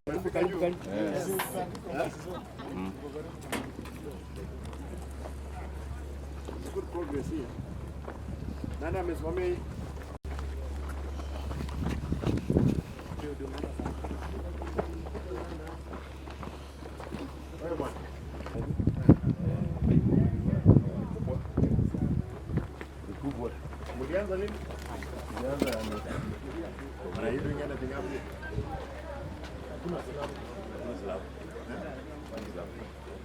Good progress here. Nani amesimamia? Mlianza lini? Are you doing anything up here?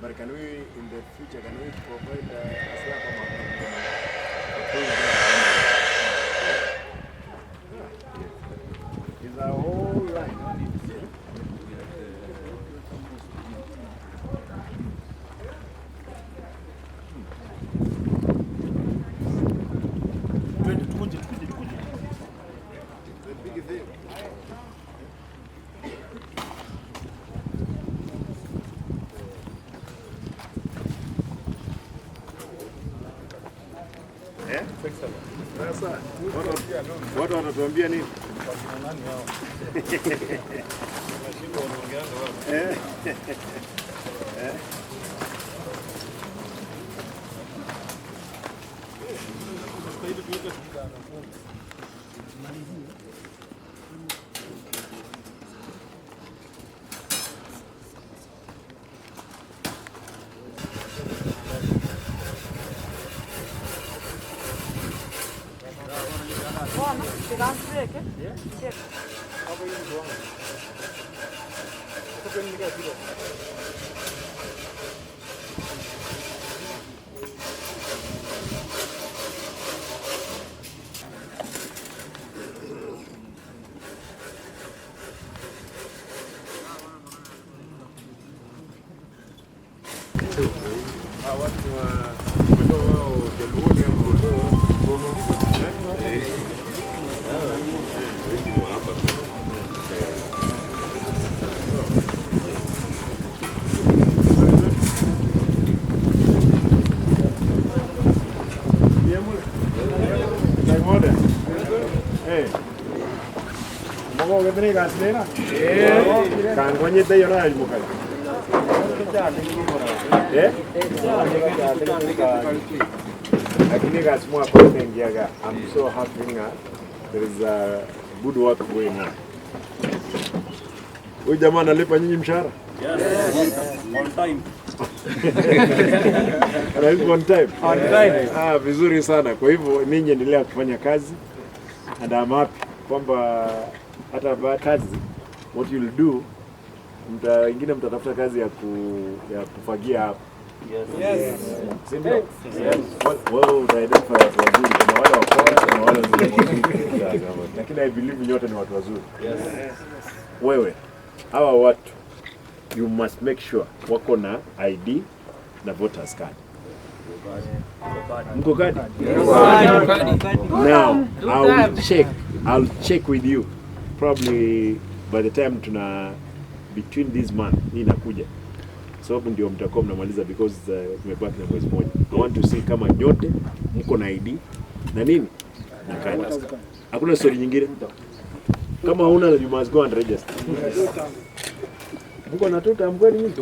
But can we, in the future, can we provide a slab Is a whole line? The big thing. Sasa watu wanatuambia nini? Nani hao? Tunashindwa wanaongeana wapi? I'm so happy there is a good work going on. Huyu jamaa analipa nyinyi mshahara? Yes. On time. Analipa on time? On time. Vizuri sana. Kwa hivyo ninyi endelea kufanya kazi. And I'm happy kwamba hata baada kazi what you'll do wengine mtatafuta kazi ya kufagia hapa. Yes. Simba. Yes. Wao utaidentify watu wazuri kama wale wakora na wale wazuri. Lakini I believe nyote ni watu wazuri. Yes. Wewe hawa watu you must make sure wako na ID na voters card. Mko kadi? Now I'll check with you probably by the time between this month hii inakuja, sababu ndio mtakuwa mnamaliza because tumebaki na mwezi mmoja. I want to see kama nyote mko na ID na nini na kadi. Hakuna story nyingine. Kama huna you must go and register. Mko na tuta mkweli nyinyi?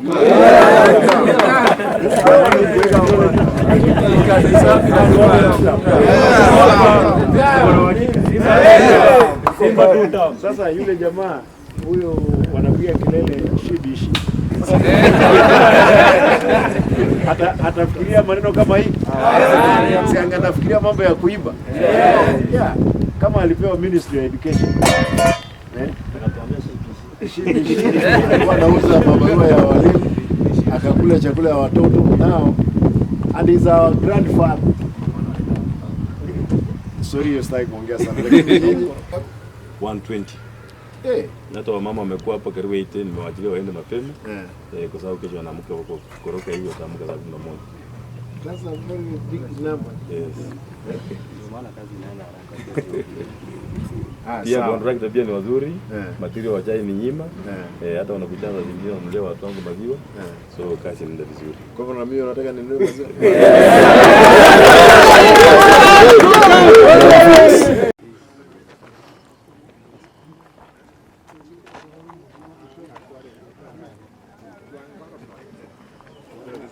Sasa yule jamaa huyo wanapiga kelele shibishi. Atafikiria maneno kama hii. Si anganafikiria mambo ya kuiba. Yeah. Kama alipewa Ministry of Education. Anauza mabarua ya walimu, akakula chakula ya watoto nao, and is our grandfather. Sorry, sitaki kuongea sana lakini nyinyi 120. Hata wamama wamekuwa hapa karibu 18, nimewaachilia waende mapema. Kwa sababu kesho anaamka huko koroka hiyo ataamka saa 11. That's a very big number. Yes. Maana kazi inaenda haraka. Pia contractor pia ni wazuri, material wa chai ni nyima, hata wanakujaza zingine wamlea watu wangu maziwa, so kazi inaenda vizuri. Kwa hivyo na mimi nataka ninunue maziwa.